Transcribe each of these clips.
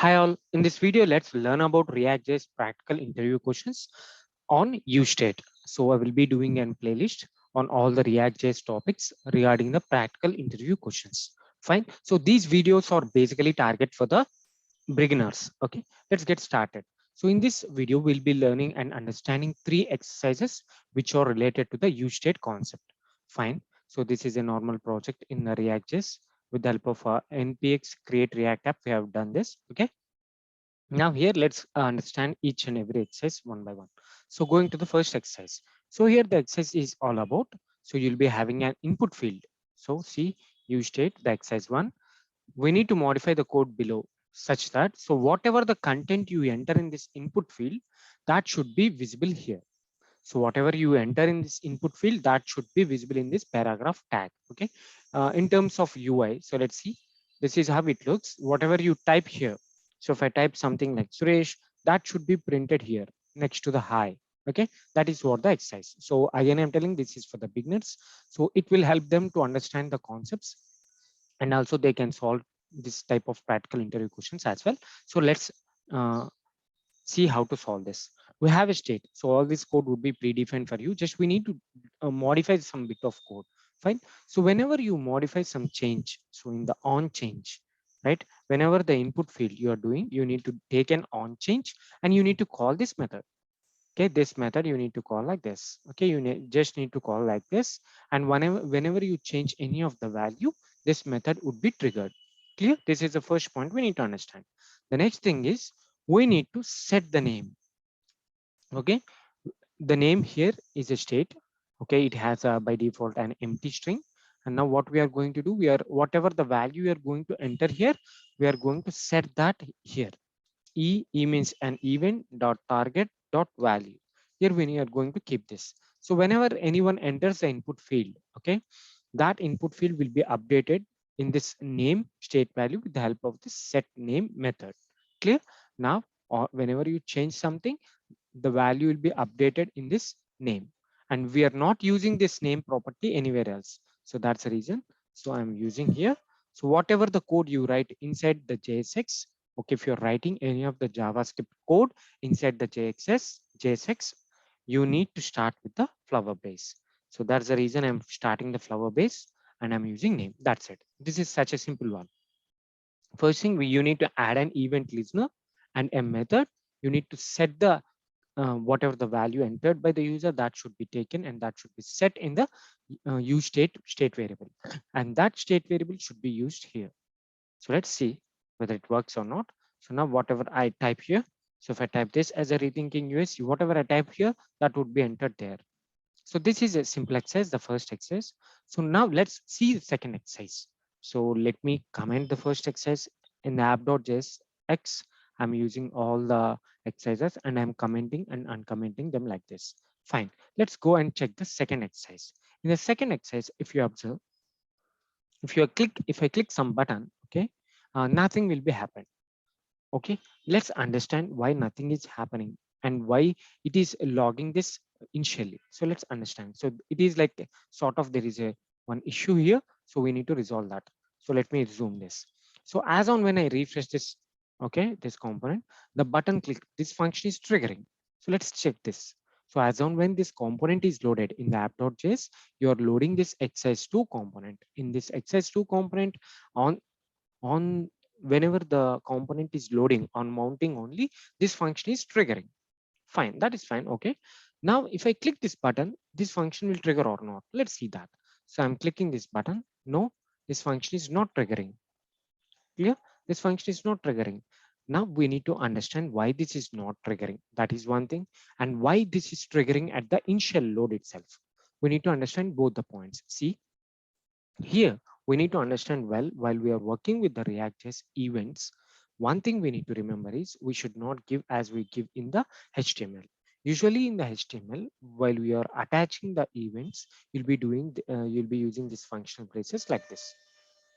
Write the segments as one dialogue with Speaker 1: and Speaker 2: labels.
Speaker 1: Hi all, in this video, let's learn about React.js practical interview questions on useState. So I will be doing a playlist on all the React.js topics regarding the practical interview questions. Fine. So these videos are basically target for the beginners. Okay, let's get started. So in this video, we'll be learning and understanding three exercises which are related to the useState concept. Fine. So this is a normal project in the React.js with the help of npx create React app. We have done this. Okay. Now here let's understand each and every exercise one by one. So going to the first exercise. So here the exercise is all about. So you'll be having an input field. So see, you state the exercise one. We need to modify the code below such that so whatever the content you enter in this input field, that should be visible here. So whatever you enter in this input field, that should be visible in this paragraph tag. Okay. In terms of UI, so let's see. This is how it looks. Whatever you type here. So if I type something like Suresh, that should be printed here next to the hi. Okay, that is what the exercise. So again, I'm telling this is for the beginners. So it will help them to understand the concepts, and also they can solve this type of practical interview questions as well. So let's uh, see how to solve this. We have a state. So all this code would be predefined for you. Just we need to modify some bit of code. Fine. So whenever you modify some change, so in the on change, right? Whenever the input field you are doing, you need to take an on change and you need to call this method. Okay, this method you need to call like this. Okay, you just need to call like this. And whenever you change any of the value, this method would be triggered. Clear? This is the first point we need to understand. The next thing is we need to set the name. Okay, the name here is a state. Okay, it has by default an empty string. And now what we are going to do, we are whatever the value we are going to enter here, we are going to set that here. E means an event dot target dot value. Here we are going to keep this. So whenever anyone enters the input field, okay, that input field will be updated in this name state value with the help of this set name method. Clear? Now, or whenever you change something, the value will be updated in this name. And we are not using this name property anywhere else. So that's the reason. So I'm using here. So whatever the code you write inside the JSX, okay, if you're writing any of the JavaScript code inside the JSX, you need to start with the flower base. So that's the reason I'm starting the flower base and I'm using name. That's it. This is such a simple one. First thing, you need to add an event listener and a method. You need to set the whatever the value entered by the user, that should be taken and that should be set in the use state variable, and that state variable should be used here. So let's see whether it works or not. So now whatever I type here, so if I type this as a rethinking us, whatever I type here, that would be entered there. So this is a simple exercise, the first exercise. So now let's see the second exercise. So let me comment the first exercise in the app.js x. I'm using all the exercises and I'm commenting and uncommenting them like this. Fine. Let's go and check the second exercise. In the second exercise, if you observe, if I click some button, okay, nothing will be happen. Okay, let's understand why nothing is happening and why it is logging this initially. So let's understand. So it is like sort of there is a one issue here, so we need to resolve that. So let me zoom this. So as on when I refresh this, okay, this component, the button click, this function is triggering. So let's check this. So as on when this component is loaded in the app.js, you are loading this exercise2 component. In this exercise2 component, on whenever the component is loading on mounting only, this function is triggering. Fine, that is fine. Okay, now if I click this button, this function will trigger or not. Let's see that. So I'm clicking this button. No, this function is not triggering. Clear? This function is not triggering. Now we need to understand why this is not triggering. That is one thing. And why this is triggering at the initial load itself. We need to understand both the points. See, here, we need to understand well while we are working with the React.js events. One thing we need to remember is we should not give as we give in the HTML. Usually in the HTML, while we are attaching the events, you'll be using this functional braces like this.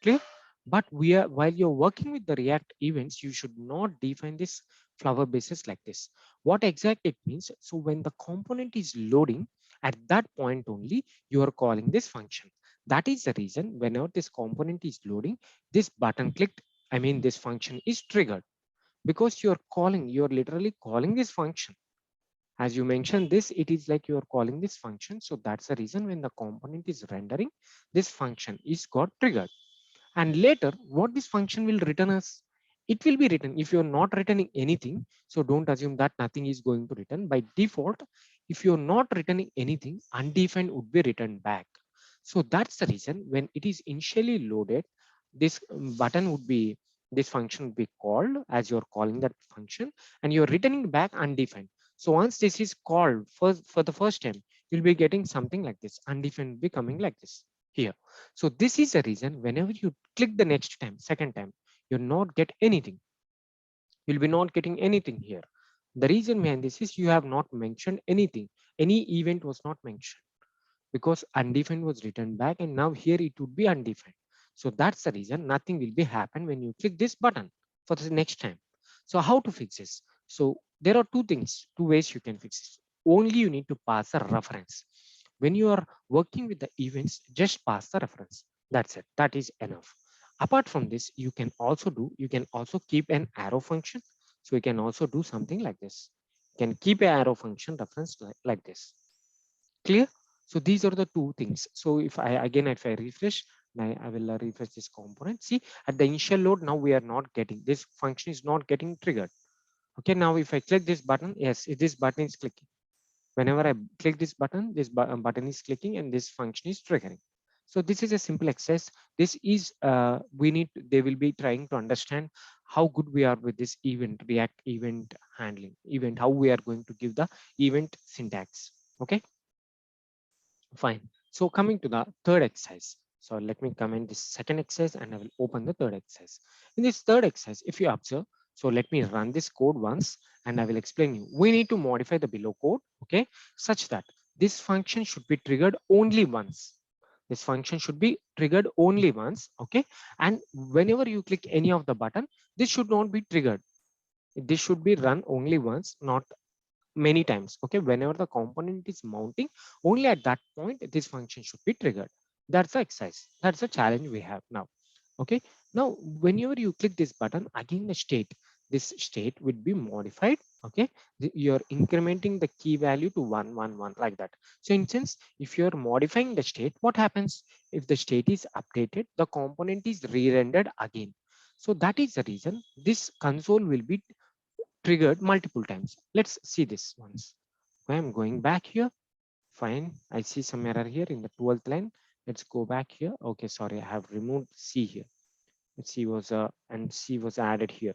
Speaker 1: Clear? But while you're working with the React events, you should not define this flower basis like this. What exactly it means? So when the component is loading, at that point only, you are calling this function. That is the reason whenever this component is loading, this button clicked, I mean, this function is triggered. because you're literally calling this function. As you mentioned this, it is like you're calling this function. So that's the reason when the component is rendering, this function is got triggered. And later, what this function will return us? It will be written. If you're not returning anything, so don't assume that nothing is going to return. By default, if you're not returning anything, undefined would be returned back. So that's the reason when it is initially loaded, this button would be, this function would be called as you're calling that function, and you're returning back undefined. So once this is called for the first time, you'll be getting something like this. Undefined will be coming like this here. So this is the reason whenever you click the next time, second time, you'll not get anything. You'll be not getting anything here. The reason behind this is you have not mentioned anything. Any event was not mentioned because undefined was written back, and now here it would be undefined. So that's the reason nothing will be happen when you click this button for the next time. So how to fix this? So there are two ways you can fix this. Only you need to pass a reference. When you are working with the events, just pass the reference. That's it. That is enough. Apart from this, you can also keep an arrow function. So you can also do something like this. You can keep an arrow function reference like this. Clear? So these are the two things. So if I refresh, I will refresh this component. See, at the initial load, now we are not getting, this function is not getting triggered. Okay, now if I click this button, yes, this button is clicking. Whenever I click this button, this button is clicking and this function is triggering. So this is a simple exercise. This is they will be trying to understand how good we are with this event, React event handling, event, how we are going to give the event syntax. Okay. Fine. So coming to the third exercise. So let me comment this second exercise and I will open the third exercise. In this third exercise, if you observe, so let me run this code once and I will explain you. We need to modify the below code, okay, such that this function should be triggered only once. This function should be triggered only once, okay? And whenever you click any of the button, this should not be triggered. This should be run only once, not many times. Okay, whenever the component is mounting, only at that point this function should be triggered. That's the exercise, that's the challenge we have now. Okay, now whenever you click this button, again the state, this state would be modified. Okay, you're incrementing the key value to 111 like that. So in sense, if you're modifying the state, what happens? If the state is updated, the component is re-rendered again. So that is the reason this console will be triggered multiple times. Let's see this once. Okay, I'm going back here. Fine. I see some error here in the 12th line. Let's go back here. Okay, sorry, I have removed C here. C was and C was added here.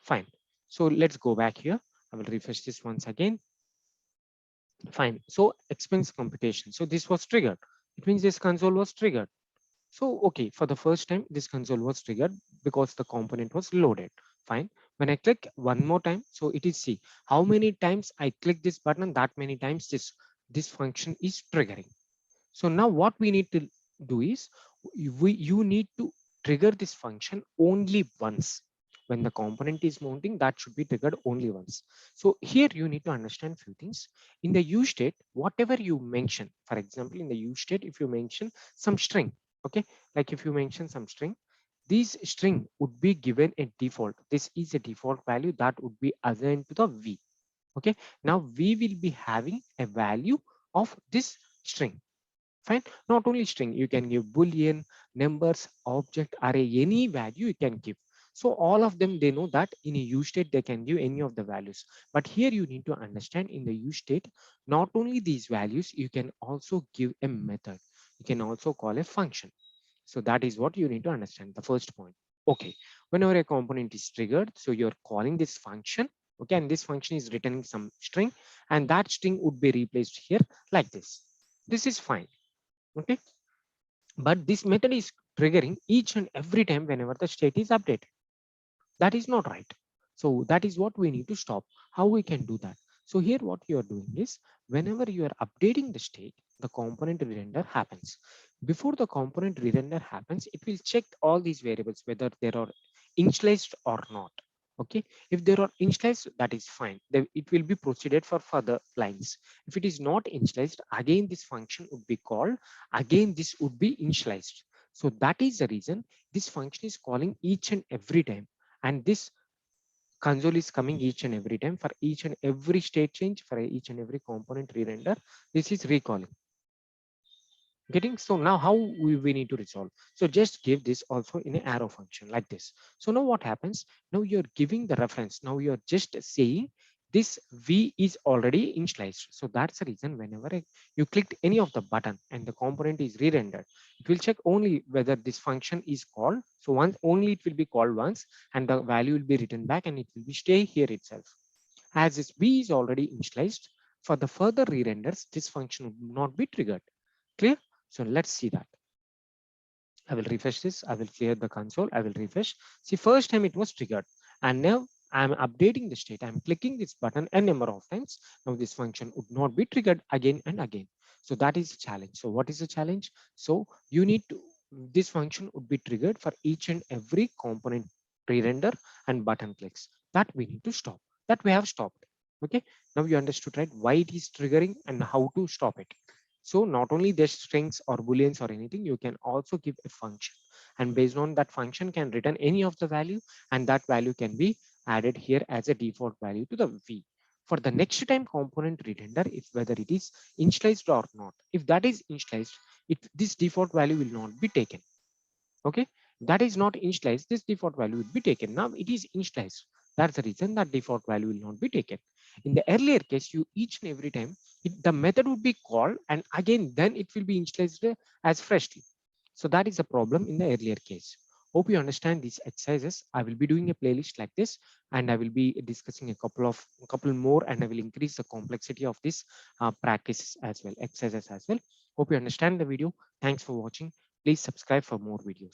Speaker 1: Fine. So let's go back here. I will refresh this once again. Fine. So expense computation. So this was triggered. It means this console was triggered. So, okay, for the first time, this console was triggered because the component was loaded. Fine. When I click one more time, so it is see how many times I click this button, that many times this function is triggering. So now what we need to do is you need to trigger this function only once. When the component is mounting, that should be triggered only once. So here you need to understand few things. In the use state, whatever you mention, for example, in the use state, if you mention some string, okay, like if you mention some string, this string would be given a default. This is a default value that would be assigned to the v. Okay, now we will be having a value of this string. Fine. Not only string, you can give boolean, numbers, object, array, any value you can give. So all of them, they know that in a use state they can give any of the values. But here you need to understand in the use state, not only these values, you can also give a method. You can also call a function. So that is what you need to understand. The first point. Okay, whenever a component is triggered, so you're calling this function. Okay, and this function is returning some string, and that string would be replaced here like this. This is fine. Okay, but this method is triggering each and every time whenever the state is updated. That is not right. So that is what we need to stop. How we can do that? So here what you are doing is whenever you are updating the state, the component re-render happens. Before the component re-render happens, it will check all these variables whether they are initialized or not. Okay, if there are initialized, that is fine. It will be proceeded for further lines. If it is not initialized, again this function would be called. Again this would be initialized. So that is the reason this function is calling each and every time, and this console is coming each and every time for each and every state change, for each and every component re-render. This is recalling. Getting, so now how we need to resolve? So just give this also in an arrow function like this. So now what happens? Now you're giving the reference. Now you're just saying this v is already initialized. So that's the reason whenever you clicked any of the button and the component is re-rendered, it will check only whether this function is called. So once only it will be called once, and the value will be written back, and it will be stay here itself. As this v is already initialized, for the further re-renders, this function will not be triggered. Clear? So let's see that. I will refresh this. I will clear the console. I will refresh. See, first time it was triggered, and now I'm updating the state. I'm clicking this button a number of times. Now this function would not be triggered again and again. So that is the challenge. So what is the challenge? So you need to, this function would be triggered for each and every component pre-render and button clicks. That we need to stop. That we have stopped. Okay. Now you understood, right? Why it is triggering and how to stop it. So not only the strings or booleans or anything, you can also give a function, and based on that function can return any of the value, and that value can be added here as a default value to the v. For the next time component retender, if whether it is initialized or not, if that is initialized, this default value will not be taken. Okay, that is not initialized, this default value will be taken. Now it is initialized, that's the reason that default value will not be taken. In the earlier case, you each and every time the method would be called, and again then it will be initialized as freshly. So that is the problem in the earlier case. Hope you understand these exercises. I will be doing a playlist like this, and I will be discussing a couple more, and I will increase the complexity of this practices as well, exercises as well. Hope you understand the video. Thanks for watching. Please subscribe for more videos.